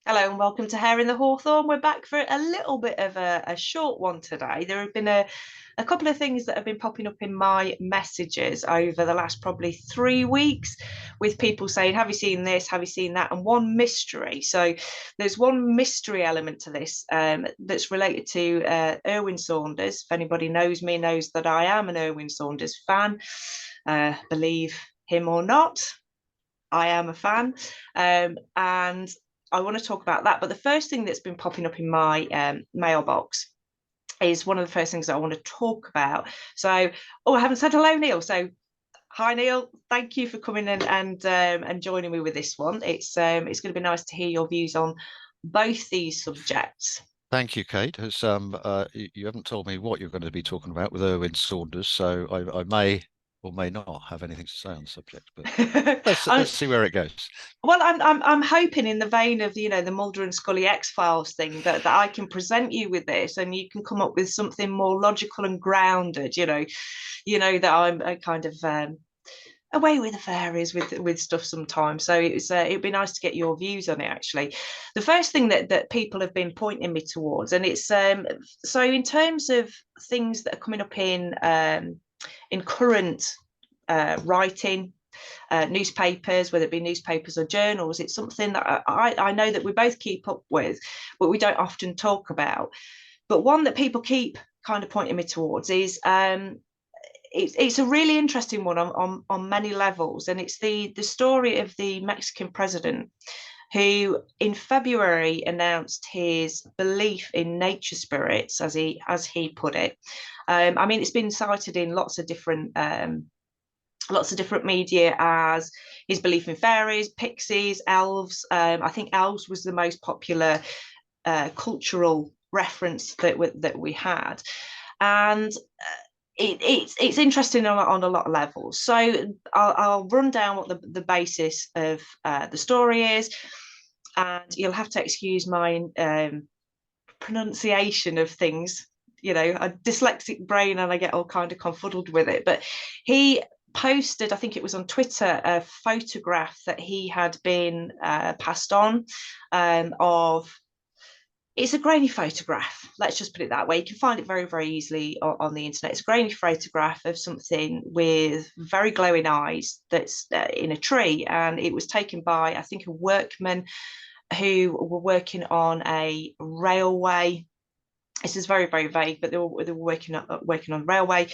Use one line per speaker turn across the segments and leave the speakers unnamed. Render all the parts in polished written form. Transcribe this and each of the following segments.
Hello and welcome to Hare in the Hawthorn. We're back for a little bit of a short one today. There have been a couple of things that have been popping up in my messages over the last probably 3 weeks with people saying, have you seen this? Have you seen that? And one mystery. So there's one mystery element to this that's related to Erwin Saunders. If anybody knows me, knows that I am an Erwin Saunders fan. Believe him or not, I am a fan. And I want to talk about that. But the first thing that's been popping up in my mailbox is one of the first things that I want to talk about. So, I haven't said hello, Neil. So, hi, Neil. Thank you for coming in and joining me with this one. It's going to be nice to hear your views on both these subjects.
Thank you, Kate. You haven't told me what you're going to be talking about with Erwin Saunders, so I may or may not have anything to say on the subject, but let's see where it goes.
Well, I'm hoping in the vein of the Mulder and Scully X-Files thing that I can present you with this and you can come up with something more logical and grounded. That I'm a kind of away with the fairies with stuff sometimes. So it'd be nice to get your views on it. Actually, the first thing that people have been pointing me towards, and it's so in terms of things that are coming up in current writing, newspapers, whether it be newspapers or journals. It's something that I know that we both keep up with, but we don't often talk about. But one that people keep kind of pointing me towards is it's a really interesting one on many levels, and it's the story of the Mexican president who in February announced his belief in nature spirits, as he put it. I mean, it's been cited in lots of different media as his belief in fairies, pixies, elves. I think elves was the most popular cultural reference that we had, and it's interesting on a lot of levels. So I'll run down what the basis of the story is, and you'll have to excuse my pronunciation of things. A dyslexic brain, and I get all kind of confuddled with it. But he posted, I think it was on Twitter, a photograph that he had been passed on of. It's a grainy photograph. Let's just put it that way. You can find it very, very easily on the internet. It's a grainy photograph of something with very glowing eyes that's in a tree. And it was taken by, I think, a workman who were working on a railway. This is very, very vague, but they were working on railway.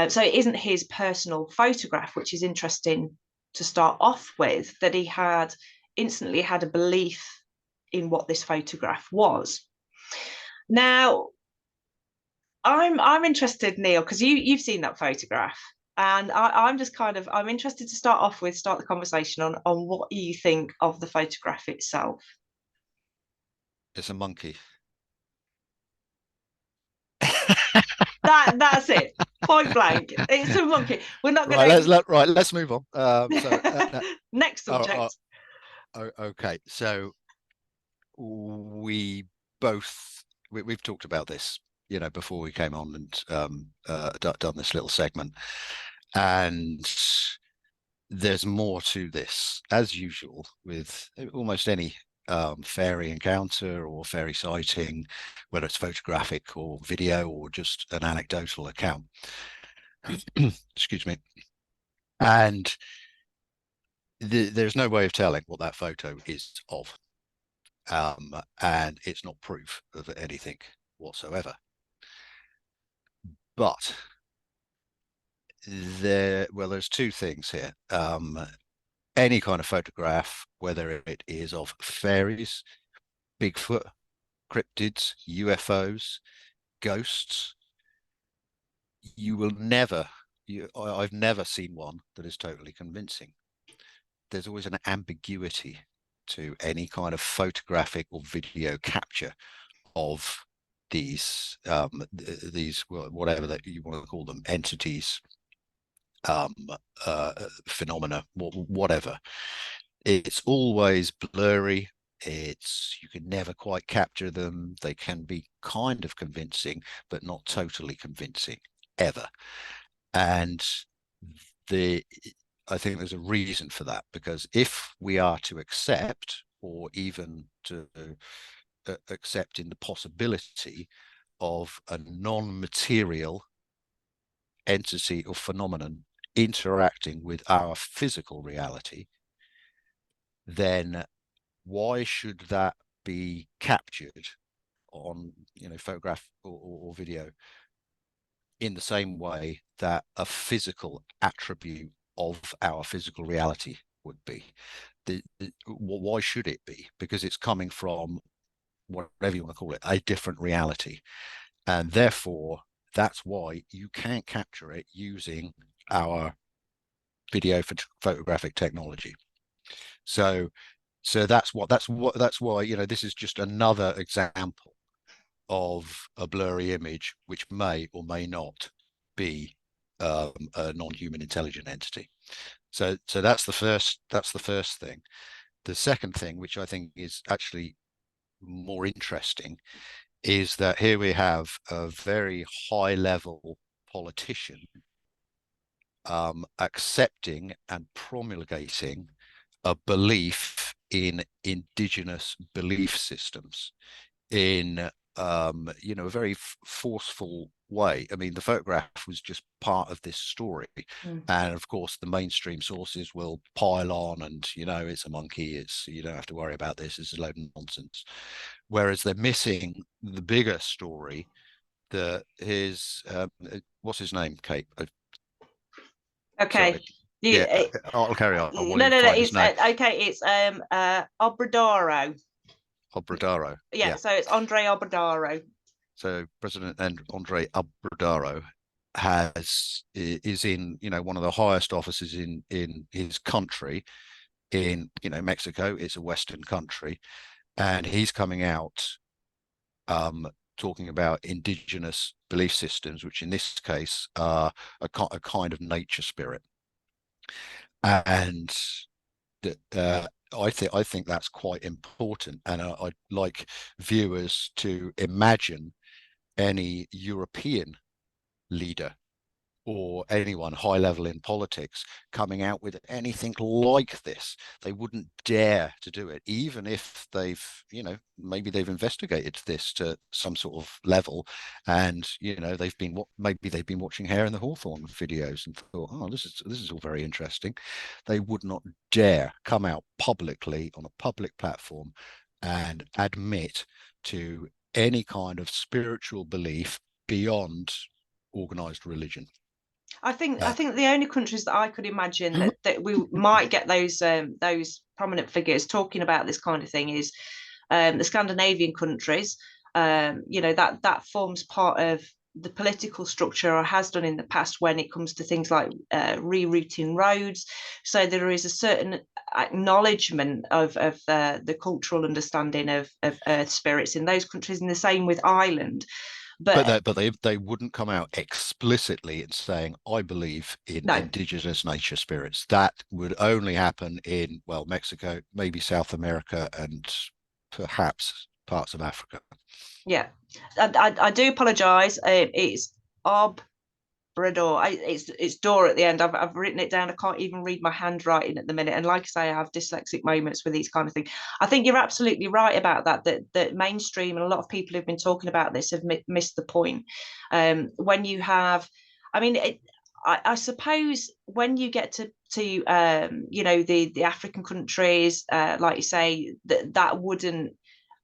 So it isn't his personal photograph, which is interesting to start off with, that he had instantly had a belief in what this photograph was. Now, I'm interested, Neil, because you've seen that photograph, and I'm just I'm interested to start the conversation on what you think of the photograph itself.
It's a monkey.
That's it. Point blank. It's a monkey. We're not
Right,
going to.
let's move on.
Next subject.
Okay, so we both we've talked about this, before we came on and done this little segment, and there's more to this, as usual, with almost any fairy encounter or fairy sighting, whether it's photographic or video or just an anecdotal account. Excuse me. And there's no way of telling what that photo is of. And it's not proof of anything whatsoever. But there's two things here. Any kind of photograph, whether it is of fairies, Bigfoot, cryptids, UFOs, ghosts, I've never seen one that is totally convincing. There's always an ambiguity to any kind of photographic or video capture of these whatever that you want to call them, entities, phenomena, whatever. It's always blurry. You can never quite capture them. They can be kind of convincing, but not totally convincing ever. And I think there's a reason for that, because if we are to accept or even to accepting the possibility of a non-material entity or phenomenon interacting with our physical reality, then why should that be captured on, photograph or video in the same way that a physical attribute of our physical reality would be? Why should it be? Because it's coming from, whatever you want to call it, a different reality. And therefore, that's why you can't capture it using our video photographic technology. So that's why, this is just another example of a blurry image which may or may not be a non-human intelligent entity. So that's the first thing. The second thing, which I think is actually more interesting, is that here we have a very high level politician accepting and promulgating a belief in indigenous belief systems in a very forceful way. I mean, the photograph was just part of this story, and of course the mainstream sources will pile on and, it's a monkey, it's, you don't have to worry about this, it's a load of nonsense, whereas they're missing the bigger story that his what's his name, Kate?
Okay.
Sorry. Yeah, I'll carry on while
No,
you
no, no.
find his
It's
name.
okay. It's Obradoro.
Obrador.
Yeah. So it's Andre Obradoro.
So President Andre Obrador is in, one of the highest offices in his country, in, Mexico. It's a Western country, and he's coming out talking about indigenous belief systems, which in this case are a kind of nature spirit. And I think that's quite important, and I'd like viewers to imagine any European leader or anyone high level in politics coming out with anything like this. They wouldn't dare to do it, even if they've, maybe they've investigated this to some sort of level, and maybe they've been watching Hare and the Hawthorn videos and thought, oh, this is all very interesting. They would not dare come out publicly on a public platform and admit to any kind of spiritual belief beyond organized religion.
I think the only countries that I could imagine that we might get those prominent figures talking about this kind of thing is the Scandinavian countries. That forms part of the political structure, or has done in the past, when it comes to things like rerouting roads. So there is a certain acknowledgement of the cultural understanding of earth spirits in those countries, and the same with Ireland.
But they wouldn't come out explicitly and saying, I believe in
No.
indigenous nature spirits. That would only happen in, well, Mexico, maybe South America, and perhaps parts of Africa.
Yeah, I do apologise. It's Obrador. It's door at the end. I've written it down. I can't even read my handwriting at the minute. And like I say, I have dyslexic moments with these kind of things. I think you're absolutely right about that. That mainstream and a lot of people who've been talking about this have missed the point. When you have, I mean, I suppose when you get to the African countries, like you say, that wouldn't.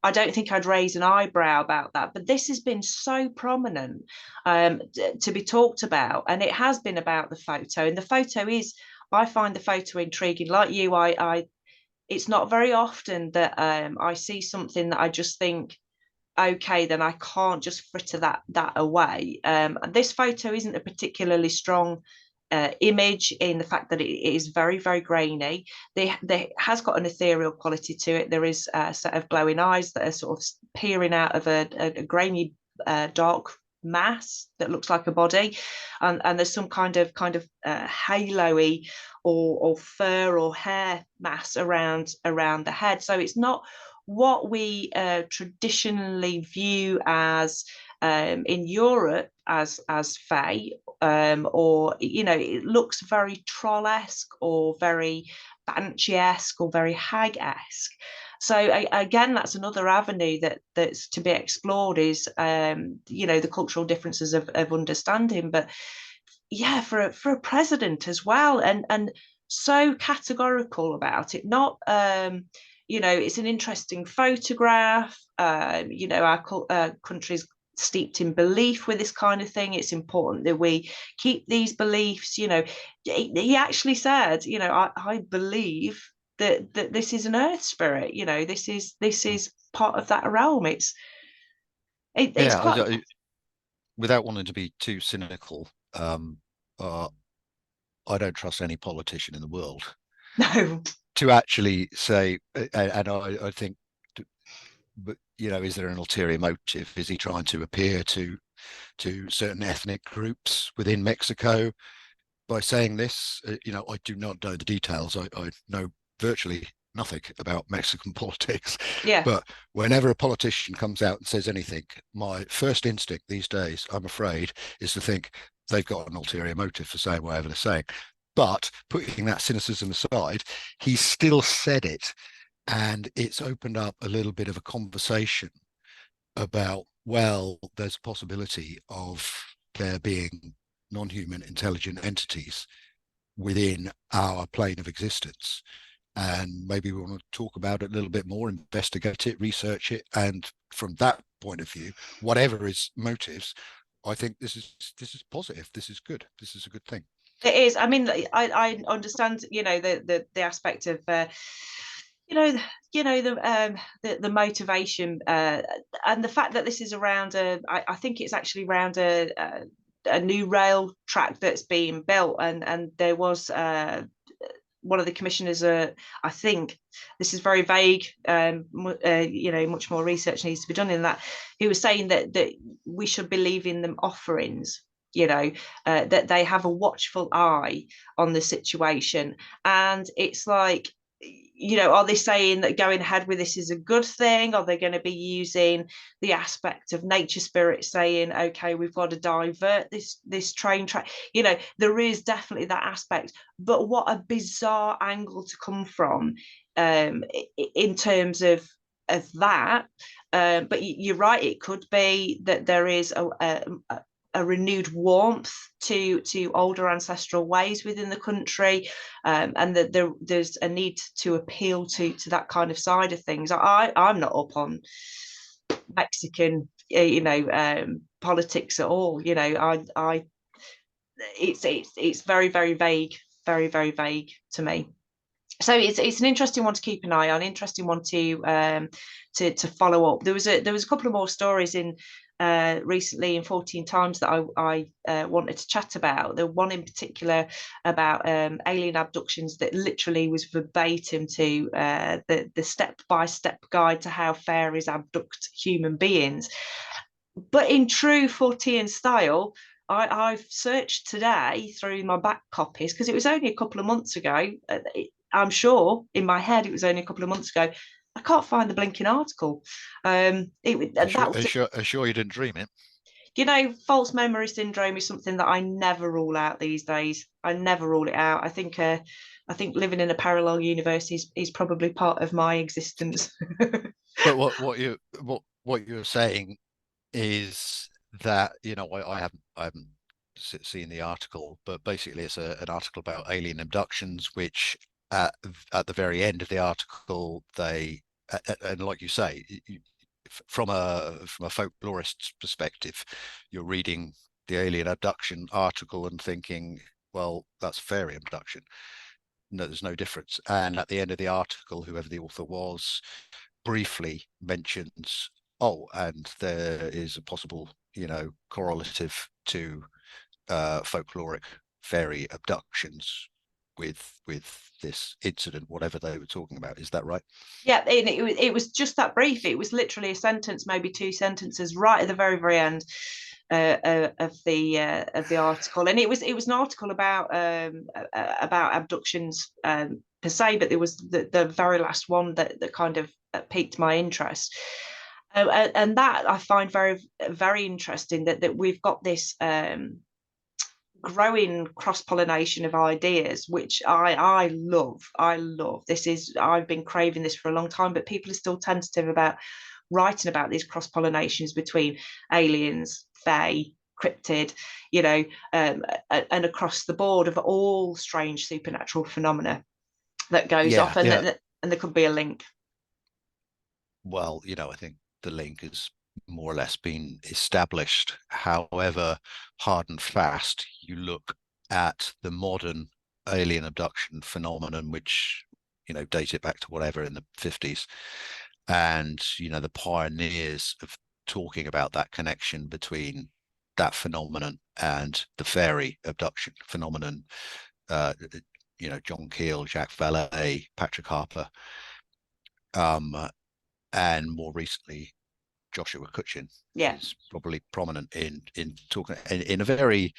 I don't think I'd raise an eyebrow about that, but this has been so prominent to be talked about, and it has been about the photo. And the photo is, I find the photo intriguing. Like you, it's not very often that I see something that I just think, okay, then I can't just fritter that away. This photo isn't a particularly strong image, in the fact that it is very, very grainy. There has got an ethereal quality to it. There is a set of glowing eyes that are sort of peering out of a grainy dark mass that looks like a body, and there's some kind of halo-y or fur or hair mass around the head. So it's not what we traditionally view as in Europe as fae, or it looks very troll-esque or very banshee-esque or very hag-esque. So again, that's another avenue that's to be explored, is the cultural differences of understanding. But yeah, for a president as well, and so categorical about it. Not it's an interesting photograph. Our country's steeped in belief with this kind of thing. It's important that we keep these beliefs. He actually said, I believe that this is an earth spirit. This is part of that realm. It's
Yeah,
quite
without wanting to be too cynical, uh, I don't trust any politician in the world
no.
to actually say, and I think, but is there an ulterior motive? Is he trying to appear to certain ethnic groups within Mexico by saying this? I do not know the details. I know virtually nothing about Mexican politics.
Yeah.
But whenever a politician comes out and says anything, my first instinct these days, I'm afraid, is to think they've got an ulterior motive for saying whatever they're saying. But putting that cynicism aside, he still said it. And it's opened up a little bit of a conversation about, well, there's a possibility of there being non-human intelligent entities within our plane of existence. And maybe we want to talk about it a little bit more, investigate it, research it. And from that point of view, whatever his motives, I think this is positive. This is good. This is a good thing.
It is. I mean, I understand, the aspect of, you know, the motivation, and the fact that this is around I think it's actually around a new rail track that's being built, and there was one of the commissioners, I think this is very vague, much more research needs to be done in that. He was saying that we should be leaving them offerings, that they have a watchful eye on the situation. And it's like, are they saying that going ahead with this is a good thing? Are they going to be using the aspect of nature spirit, saying, okay, we've got to divert this train track? There is definitely that aspect. But what a bizarre angle to come from, in terms of that. But you're right, it could be that there is a renewed warmth to older ancestral ways within the country, and that there's a need to appeal to that kind of side of things. I'm not up on Mexican, politics at all. I it's very, very vague, very, very vague to me. So it's an interesting one to keep an eye on, interesting one to follow up. There was a couple of more stories in recently in 14 Times that I wanted to chat about. The one in particular about alien abductions that literally was verbatim to the step-by-step guide to how fairies abduct human beings. But in true Fortean style, I've searched today through my back copies, because it was only a couple of months ago. I'm sure in my head it was only a couple of months ago. I can't find the blinking article. That was,
Are sure you didn't dream it?
false memory syndrome is something that I never rule out these days. I never rule it out. I think living in a parallel universe is probably part of my existence.
But what you're saying is that I haven't seen the article, but basically it's an article about alien abductions, which at the very end of the article and like you say, from a folklorist's perspective, you're reading the alien abduction article and thinking, well, that's fairy abduction. No, there's no difference. And at the end of the article, whoever the author was briefly mentions, oh, and there is a possible, correlative to folkloric fairy abductions with this incident, whatever they were talking about. Is that right?
Yeah, it was just that brief. It was literally a sentence, maybe two sentences, right at the very, very end of the article. And it was an article about abductions, per se, but there was the very last one that kind of piqued my interest. And that I find very, very interesting, that we've got this growing cross-pollination of ideas, which I love. I love this. I've been craving this for a long time, but people are still tentative about writing about these cross-pollinations between aliens, fae, cryptid, and across the board of all strange supernatural phenomena that goes
Yeah,
off, and
yeah.
there could be a link.
Well, I think the link has more or less been established. However, hard and fast, you look at the modern alien abduction phenomenon, which, date it back to whatever in the 50s. And, the pioneers of talking about that connection between that phenomenon and the fairy abduction phenomenon, John Keel, Jacques Vallée, Patrick Harper, and more recently Joshua Cutchin
Yeah.
is probably prominent in talking in a very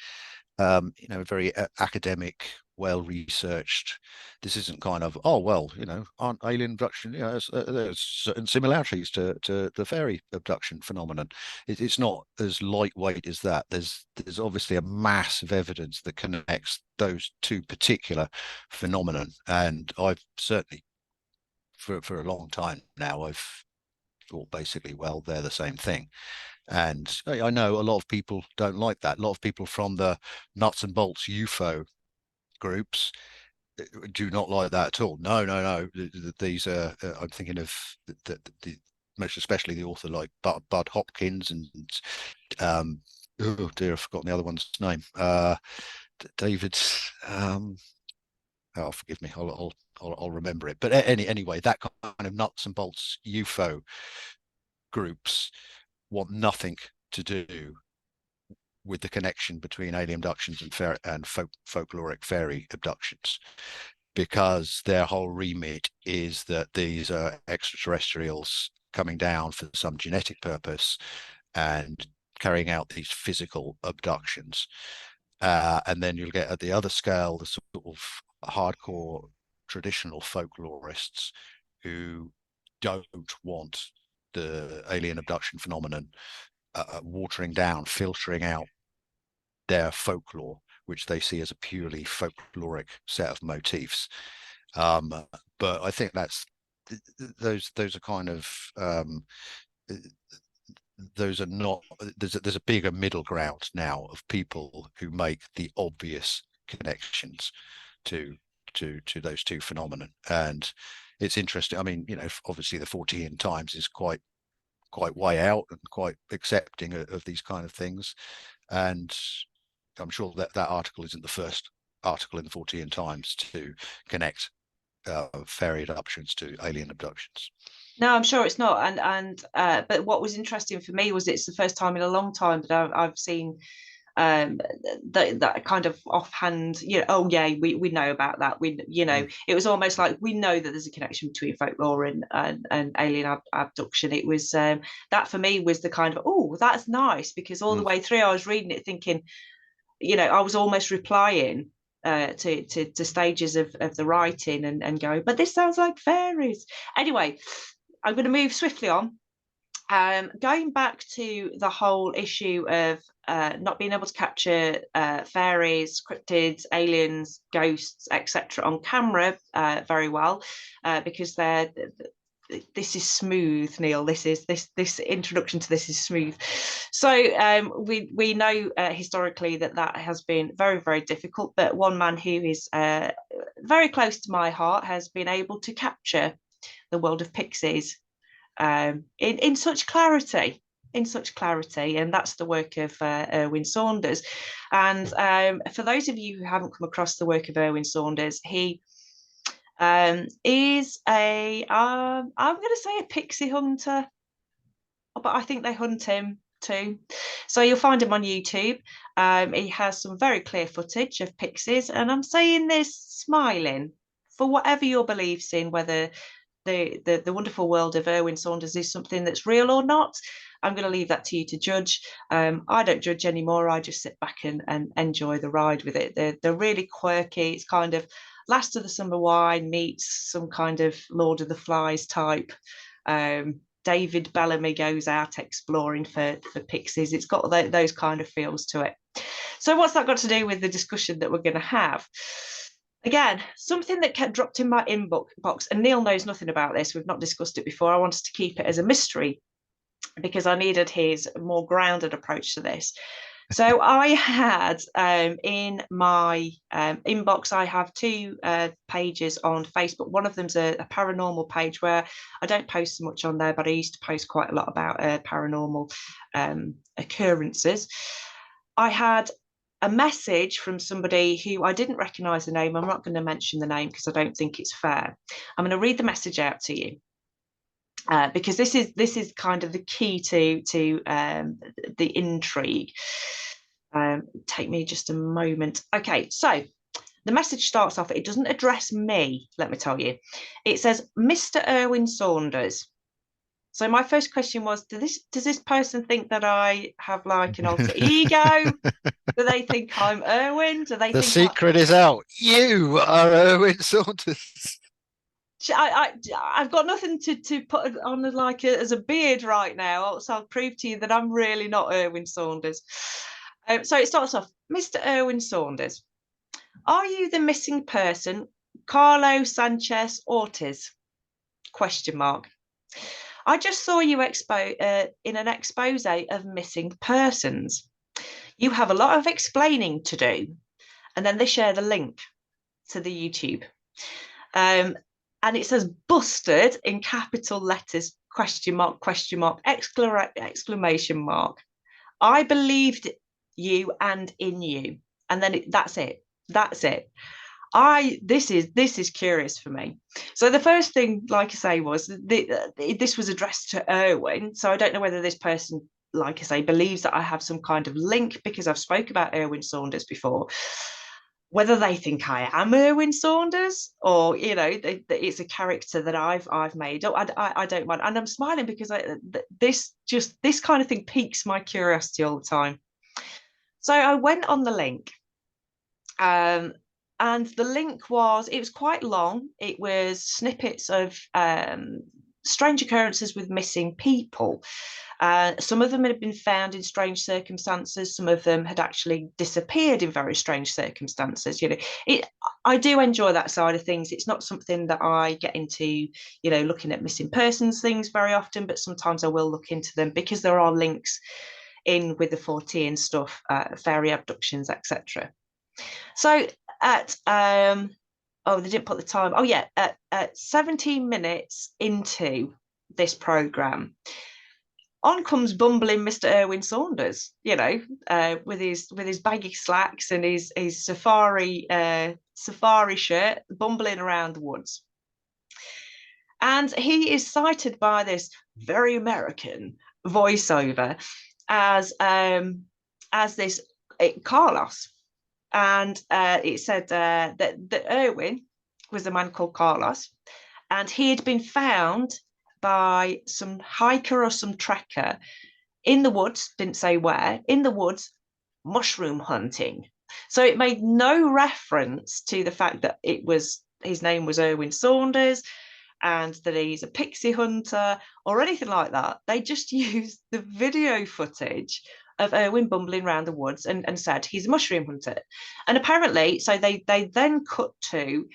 very academic, well researched. This isn't kind of, oh well, aren't alien abduction, there's certain similarities to the fairy abduction phenomenon. It's not as lightweight as that. There's obviously a mass of evidence that connects those two particular phenomenon, and I've certainly for a long time now I've thought basically, well, they're the same thing. And I know a lot of people don't like that. A lot of people from the nuts and bolts UFO groups do not like that at all. No, no, no. These are, I'm thinking of the most especially the author like Bud Hopkins and, oh dear, I've forgotten the other one's name. David, oh, forgive me, I'll remember it. But anyway, that kind of nuts and bolts UFO groups want nothing to do with the connection between alien abductions and folkloric fairy abductions, because their whole remit is that these are extraterrestrials coming down for some genetic purpose and carrying out these physical abductions. And then you'll get at the other scale the sort of hardcore traditional folklorists who don't want the alien abduction phenomenon watering down, filtering out their folklore, which they see as a purely folkloric set of motifs. But I think that's those are kind of those are not. There's a bigger middle ground now of people who make the obvious connections to those two phenomena, and it's interesting. I mean, obviously the 14 times is quite way out and quite accepting of these kind of things, and I'm sure that article isn't the first article in the 14 times to connect fairy abductions to alien abductions.
No, I'm sure it's not. But what was interesting for me was it's the first time in a long time that I've seen that kind of offhand, oh yeah, we know about that. It was almost like we know that there's a connection between folklore and alien abduction. It was that for me was the kind of, oh, that's nice, because all the way through I was reading it thinking, I was almost replying to stages of the writing and going, but this sounds like fairies. Anyway, I'm going to move swiftly on. Going back to the whole issue of not being able to capture fairies, cryptids, aliens, ghosts, etc. on camera very well, because this is smooth, Neil. This introduction to this is smooth. So we know historically that has been very, very difficult. But one man who is very close to my heart has been able to capture the world of pixies in such clarity. In such clarity, and that's the work of Erwin Saunders. And for those of you who haven't come across the work of Erwin Saunders, he is I'm going to say a pixie hunter, but I think they hunt him too. So you'll find him on YouTube. He has some very clear footage of pixies, and I'm saying this smiling for whatever your beliefs in, whether the wonderful world of Erwin Saunders is something that's real or not. I'm going to leave that to you to judge. I don't judge anymore. I just sit back and enjoy the ride with it. They're really quirky. It's kind of Last of the Summer Wine meets some kind of Lord of the Flies type. David Bellamy goes out exploring for pixies. It's got those kind of feels to it. So what's that got to do with the discussion that we're going to have? Again, something that kept dropped in my inbox, and Neil knows nothing about this. We've not discussed it before. I wanted to keep it as a mystery because I needed his more grounded approach to this. So I had in my inbox, I have two pages on Facebook. One of them's a paranormal page where I don't post so much on there, but I used to post quite a lot about paranormal occurrences. I had a message from somebody who I didn't recognize the name. I'm not going to mention the name because I don't think it's fair. I'm going to read the message out to you. Because this is kind of the key to the intrigue. Take me just a moment. Okay, so the message starts off. It doesn't address me. Let me tell you. It says, "Mr. Erwin Saunders." So my first question was, does this person think that I have like an alter ego? Do they think I'm Erwin? Do they
The
think
secret is out. You are Erwin Saunders.
I've got nothing to put on like as a beard right now, so I'll prove to you that I'm really not Erwin Saunders. So it starts off, "Mr. Erwin Saunders, are you the missing person, Carlo Sanchez Ortiz? Question mark. I just saw you in an expose of missing persons. You have a lot of explaining to do." And then they share the link to the YouTube. And it says "busted" in capital letters, question mark, exclamation mark. "I believed you and in you." And then that's it. That's it. This is curious for me. So the first thing, like I say, was this was addressed to Erwin. So I don't know whether this person, like I say, believes that I have some kind of link because I've spoke about Erwin Saunders before. Whether they think I am Erwin Saunders, or it's a character that I've made up, I don't mind, and I'm smiling because this kind of thing piques my curiosity all the time. So I went on the link, and the link it was quite long. It was snippets of strange occurrences with missing people. Some of them had been found in strange circumstances. Some of them had actually disappeared in very strange circumstances. I do enjoy that side of things. It's not something that I get into, looking at missing persons things very often, but sometimes I will look into them because there are links in with the 40 and stuff, fairy abductions, etc. So at they didn't put the time. Oh yeah, at 17 minutes into this program, on comes bumbling Mr. Erwin Saunders, with his baggy slacks and his safari shirt, bumbling around the woods. And he is cited by this very American voiceover as this Carlos. And it said that Erwin was a man called Carlos, and he had been found by some hiker or some trekker in the woods, didn't say where, in the woods, mushroom hunting. So it made no reference to the fact that his name was Erwin Saunders and that he's a pixie hunter or anything like that. They just used the video footage of Erwin bumbling around the woods and said he's a mushroom hunter. And apparently, so they then cut to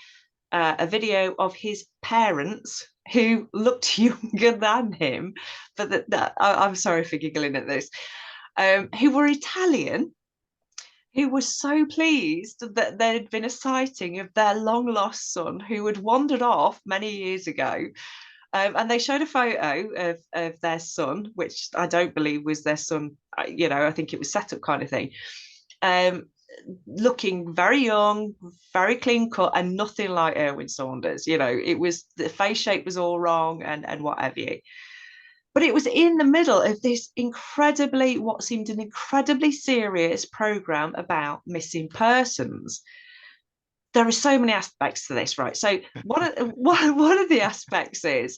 a video of his parents who looked younger than him, but I'm sorry for giggling at this, who were Italian, who were so pleased that there had been a sighting of their long lost son who had wandered off many years ago. And they showed a photo of their son, which I don't believe was their son. I think it was set up kind of thing. Looking very young, very clean cut, and nothing like Erwin Saunders. It was, the face shape was all wrong and what have you. But it was in the middle of this what seemed an incredibly serious program about missing persons. There are so many aspects to this, right? So one of the aspects is,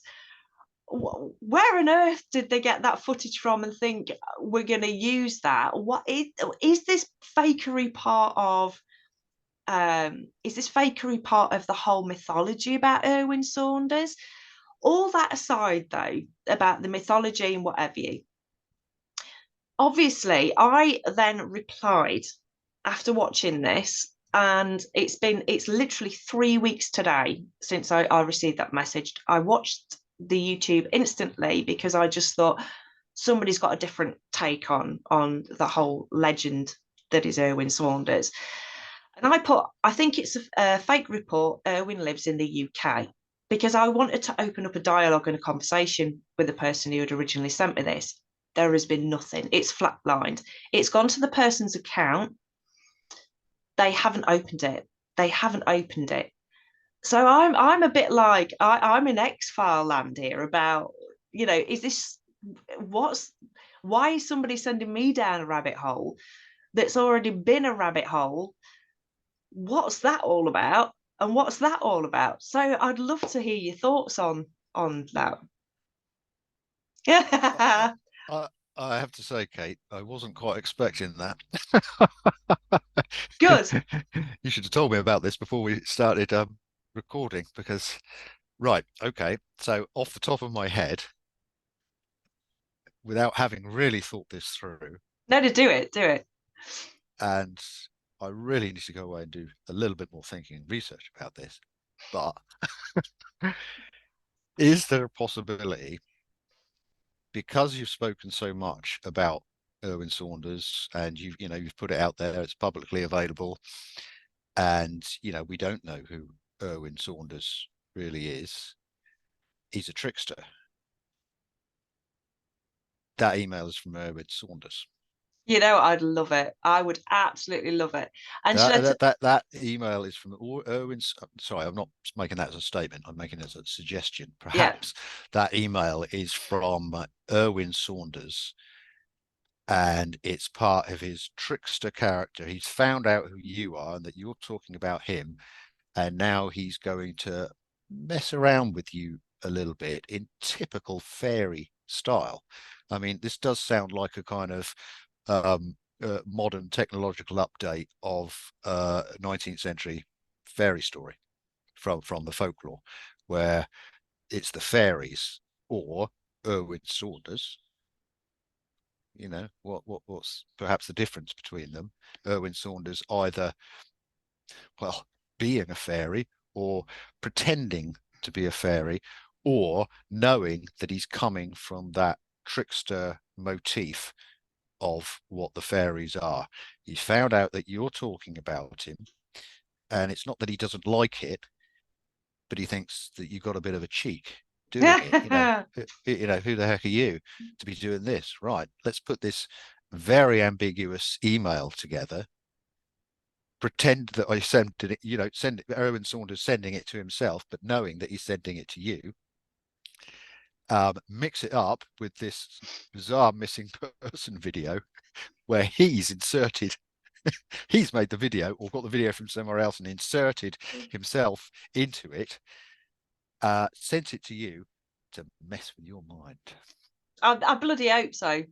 where on earth did they get that footage from and think we're going to use that? What is this fakery part of? Is this fakery part of the whole mythology about Erwin Saunders? All that aside, though, about the mythology and whatever you. Obviously, I then replied after watching this, and it's literally 3 weeks today since I received that message. I watched the YouTube instantly because I just thought somebody's got a different take on the whole legend that is Erwin Saunders. And I think it's a fake report. Erwin lives in the UK, because I wanted to open up a dialogue and a conversation with the person who had originally sent me this. There has been nothing. It's flatlined. It's gone to the person's account. They haven't opened it. They haven't opened it. So I'm a bit like I'm in X-File land here about, is this what's why is somebody sending me down a rabbit hole that's already been a rabbit hole? What's that all about? And what's that all about? So I'd love to hear your thoughts on that.
I,
Yeah.
I, I have to say, Kate, I wasn't quite expecting that.
Good.
You should have told me about this before we started recording, because, right, okay. So off the top of my head, without having really thought this through,
No, to do it. Do it.
and I really need to go away and do a little bit more thinking and research about this, but is there a possibility, because you've spoken so much about Erwin Saunders and you've put it out there, it's publicly available, and we don't know who Erwin Saunders really is. He's a trickster. That email is from Erwin Saunders.
I'd love it. I would absolutely love it. And should I?
That email is from Erwin's. Sorry, I'm not making that as a statement. I'm making it as a suggestion.
Yeah.
Perhaps that email is from Erwin Saunders, and it's part of his trickster character. He's found out who you are and that you're talking about him, and now he's going to mess around with you a little bit in typical fairy style. I mean, this does sound like a kind of modern technological update of 19th century fairy story from the folklore, where it's the fairies or Erwin Saunders. What's perhaps the difference between them? Erwin Saunders either, well, being a fairy or pretending to be a fairy, or knowing that he's coming from that trickster motif of what the fairies are. He's found out that you're talking about him, and it's not that he doesn't like it, but he thinks that you've got a bit of a cheek doing it. Who the heck are you to be doing this? Right, let's put this very ambiguous email together, pretend that I sent it, send it, Erwin Saunders sending it to himself, but knowing that he's sending it to you. Mix it up with this bizarre missing person video where he's made the video or got the video from somewhere else and inserted himself into it, sent it to you to mess with your mind.
I bloody hope so.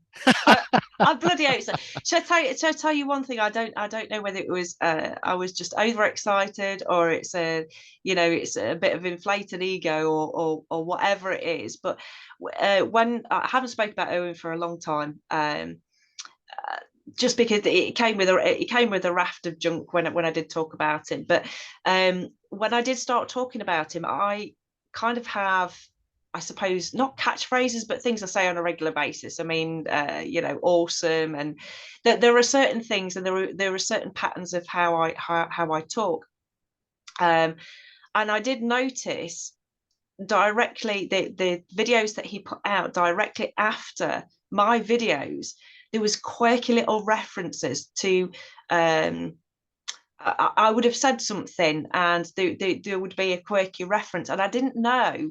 I bloody hope so. Should I tell you one thing? I don't know whether it was I was just overexcited, or it's it's a bit of inflated ego, or whatever it is. But when I haven't spoken about Owen for a long time, just because it came with a raft of junk when I did talk about him. But when I did start talking about him, I kind of have, I suppose, not catchphrases, but things I say on a regular basis. I mean, awesome, and that there are certain things, and there are certain patterns of how I talk. And I did notice directly the videos that he put out directly after my videos, there was quirky little references to I would have said something, and there would be a quirky reference, and I didn't know,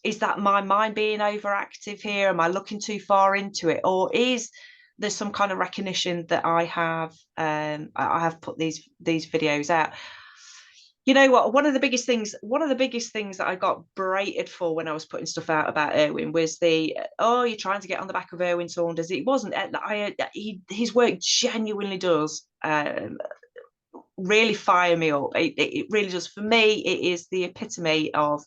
is that my mind being overactive here? Am I looking too far into it, or is there some kind of recognition that I have put these videos out? You know what? One of the biggest things that I got berated for when I was putting stuff out about Erwin was you're trying to get on the back of Erwin Saunders. It wasn't. His work genuinely does really fire me up. It really does. For me, it is the epitome of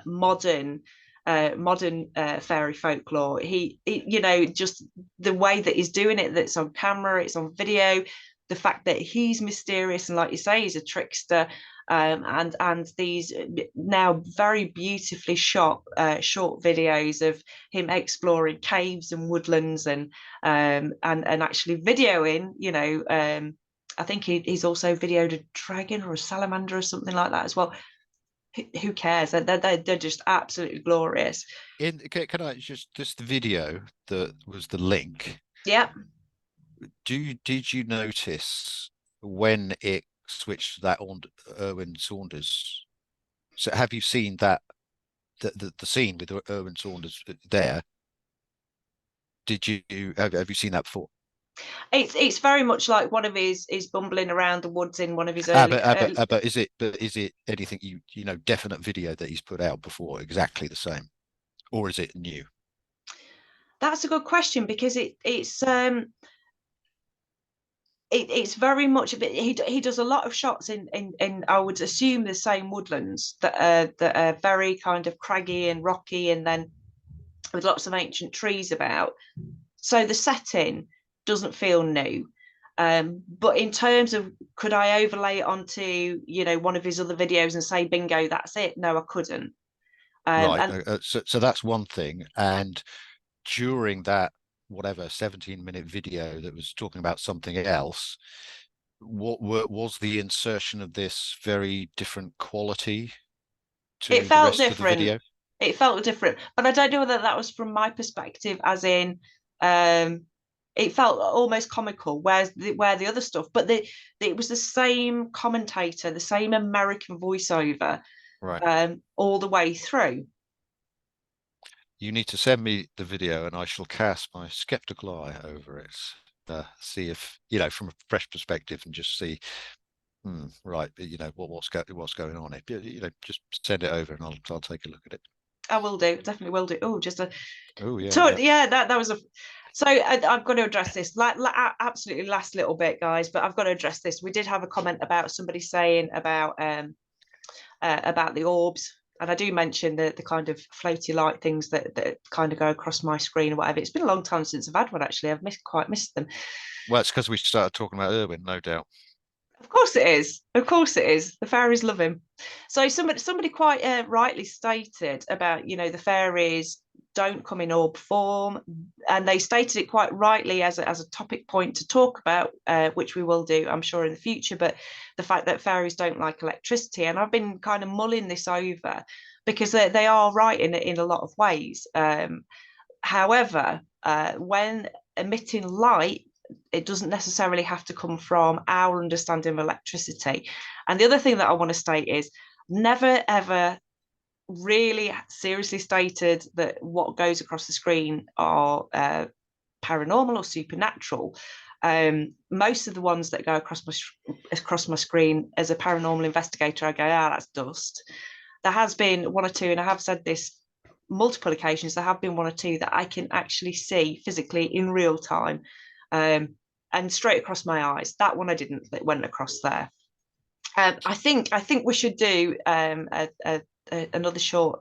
modern fairy folklore. Just the way that he's doing it, that's on camera, it's on video, the fact that he's mysterious and, like you say, he's a trickster, and these now very beautifully shot short videos of him exploring caves and woodlands, and actually videoing, I think he's also videoed a dragon or a salamander or something like that as well. Who cares? They're just absolutely glorious.
Can I just the video that was the link?
Yeah.
Did you notice when it switched that on Erwin Saunders? So have you seen that the scene with Erwin Saunders there? Did you have you seen that before?
It's very much like one of his bumbling around the woods in one of his early.
But is it anything you know definite video that he's put out before exactly the same, or is it new?
That's a good question, because it's very much a bit. He does a lot of shots in I would assume the same woodlands that are very kind of craggy and rocky, and then with lots of ancient trees about. So the setting doesn't feel new. But in terms of, could I overlay it onto, one of his other videos and say, bingo, that's it? No, I couldn't.
Right.
And
So that's one thing. And during that whatever 17-minute video that was talking about something else, was the insertion of this very different quality
it
to the
felt
rest of the
different.
video?
It felt different, but I don't know whether that was from my perspective, as in, um, it felt almost comical, where the other stuff, but it was the same commentator, the same American voiceover,
Right.
all the way through.
You need to send me the video and I shall cast my skeptical eye over it. See if, from a fresh perspective and just see, right, what's going on here. Just send it over and I'll take a look at it.
I will do, definitely will do. Oh, just a
Oh yeah, yeah.
yeah, that was a. So I've got to address this, absolutely last little bit, guys. But I've got to address this. We did have a comment about somebody saying about the orbs, and I do mention the kind of floaty light things that kind of go across my screen or whatever. It's been a long time since I've had one, actually. I've quite missed them.
Well, it's because we started talking about Erwin, no doubt.
Of course it is. Of course it is. The fairies love him. So somebody quite rightly stated about, the fairies don't come in orb form, and they stated it quite rightly as a topic point to talk about, which we will do, I'm sure, in the future. But the fact that fairies don't like electricity, and I've been kind of mulling this over, because they are right in a lot of ways. However, when emitting light, it doesn't necessarily have to come from our understanding of electricity. And the other thing that I want to state is, never ever really seriously stated that what goes across the screen are paranormal or supernatural. Most of the ones that go across my screen as a paranormal investigator, I go, that's dust. There has been one or two, and I have said this multiple occasions, there have been one or two that I can actually see physically in real time, and straight across my eyes. That one I didn't, that went across there. I think we should do another short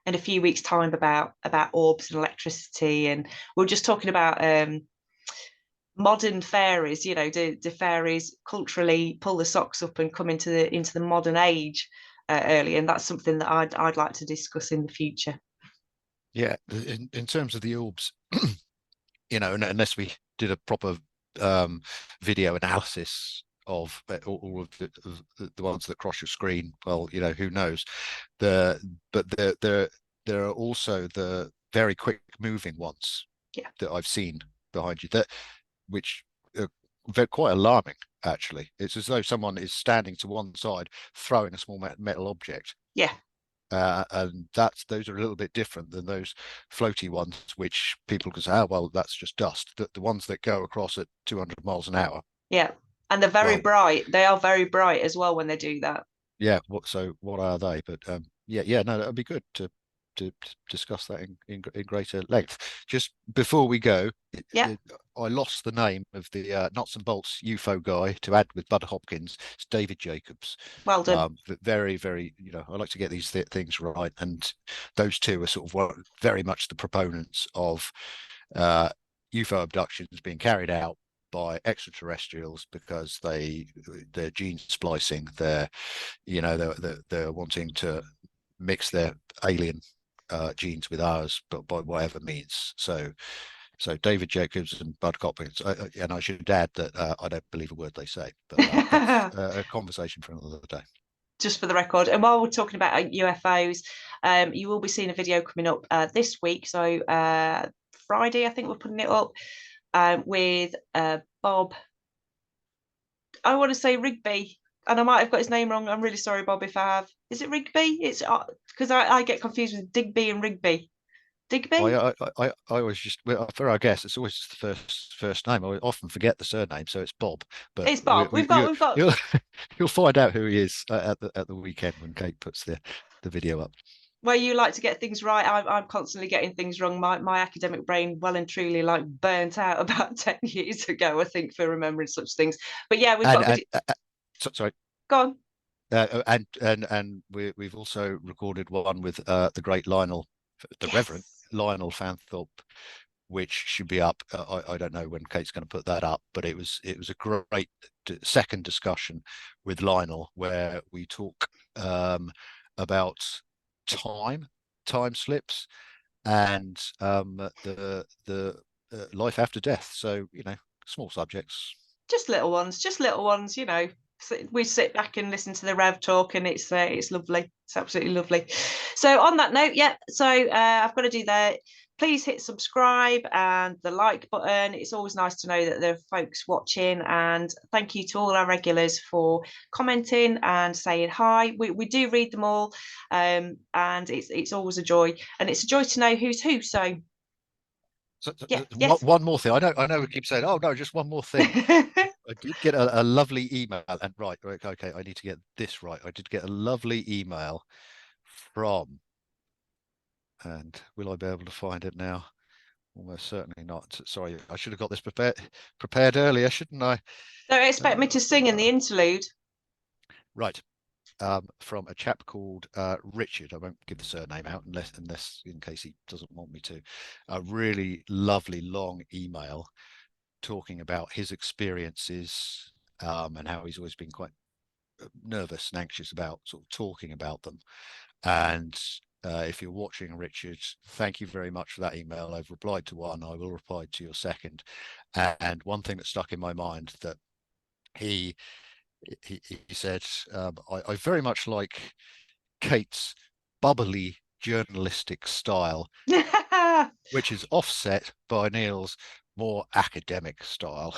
in a few weeks' time about orbs and electricity, and we're just talking about modern fairies. Do fairies culturally pull the socks up and come into the modern age early? And that's something that I'd like to discuss in the future.
Yeah, in terms of the orbs, unless we did a proper video analysis of all of the ones that cross your screen, well, who knows? But there are also the very quick moving ones,
Yeah.
that I've seen behind you, which are quite alarming. Actually, it's as though someone is standing to one side throwing a small metal object.
Yeah.
And those are a little bit different than those floaty ones, which people can say, oh, well, that's just dust. The ones that go across at 200 miles an hour.
Yeah. And they're very
Well,
bright. They are very bright as well when they do that.
yeah. What are they? But yeah. No, that'd be good to discuss that in greater length. Just before we go,
Yeah.
I lost the name of the nuts and bolts UFO guy to add with Bud Hopkins. It's David Jacobs.
Well done.
Very, very, I like to get these things right, and those two are sort of very much the proponents of UFO abductions being carried out by extraterrestrials because they're gene splicing. They're wanting to mix their alien genes with ours, but by whatever means. So David Jacobs and Bud Coppins, and I should add that I don't believe a word they say, but that's a conversation for another day.
Just for the record. And while we're talking about UFOs, you will be seeing a video coming up this week. So Friday, I think we're putting it up with Bob. I want to say Rigby, and I might have got his name wrong. I'm really sorry, Bob, if I have. Is it Rigby? It's because I get confused with Digby and Rigby. Digby?
I always just, for our guests, it's always just the first name. I often forget the surname, so it's Bob. But
It's Bob. We've got.
You'll find out who he is at the weekend when Kate puts the video up.
Where you like to get things right, I'm constantly getting things wrong. My academic brain well and truly like burnt out about 10 years ago, I think, for remembering such things. But yeah, we've got a video.
Sorry.
Go on.
And we've also recorded one with the great Lionel, the Reverend Lionel Fanthorpe, which should be up. I don't know when Kate's going to put that up, but it was a great second discussion with Lionel where we talk about time slips and the life after death. So small subjects,
just little ones. We sit back and listen to the Rev talk, and it's lovely. It's absolutely lovely. So on that note, I've got to do that. Please hit subscribe and the like button. It's always nice to know that there are folks watching, and thank you to all our regulars for commenting and saying hi. We do read them all, and it's always a joy, and it's a joy to know who's who. So yes.
One more thing. I know we keep saying, oh no, just one more thing. I did get a lovely email, and right, okay, I need to get this right. I did get a lovely email from, and will I be able to find it now? Almost certainly not. Sorry, I should have got this prepared earlier, shouldn't I?
Don't expect me to sing in the interlude.
Right. From a chap called Richard. I won't give the surname out unless in case he doesn't want me to. A really lovely long email talking about his experiences and how he's always been quite nervous and anxious about sort of talking about them. And if you're watching, Richard, thank you very much for that email. I've replied to one. I will reply to your second. And one thing that stuck in my mind that he said, I very much like Kate's bubbly journalistic style, which is offset by Neil's more academic style.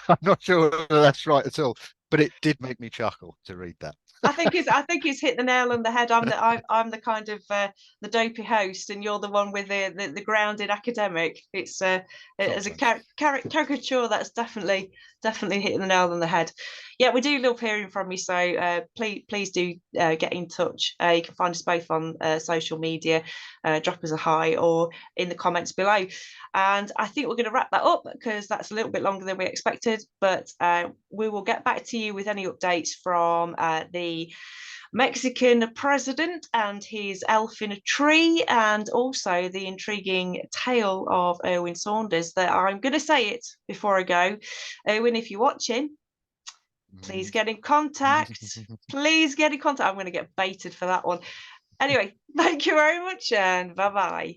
I'm not sure whether that's right at all, but it did make me chuckle to read that.
I think he's hit the nail on the head. I'm the kind of the dopey host, and you're the one with the grounded academic. It's as a caricature, that's definitely hitting the nail on the head. Yeah, we do love hearing from you. So please do get in touch. You can find us both on social media. Drop us a hi or in the comments below. And I think we're going to wrap that up because that's a little bit longer than we expected. But we will get back to you with any updates from the Mexican president and his elf in a tree, and also the intriguing tale of Erwin Saunders. That I'm going to say it before I go. Erwin, if you're watching, please get in contact. Please get in contact. I'm going to get baited for that one. Anyway, thank you very much, and bye-bye.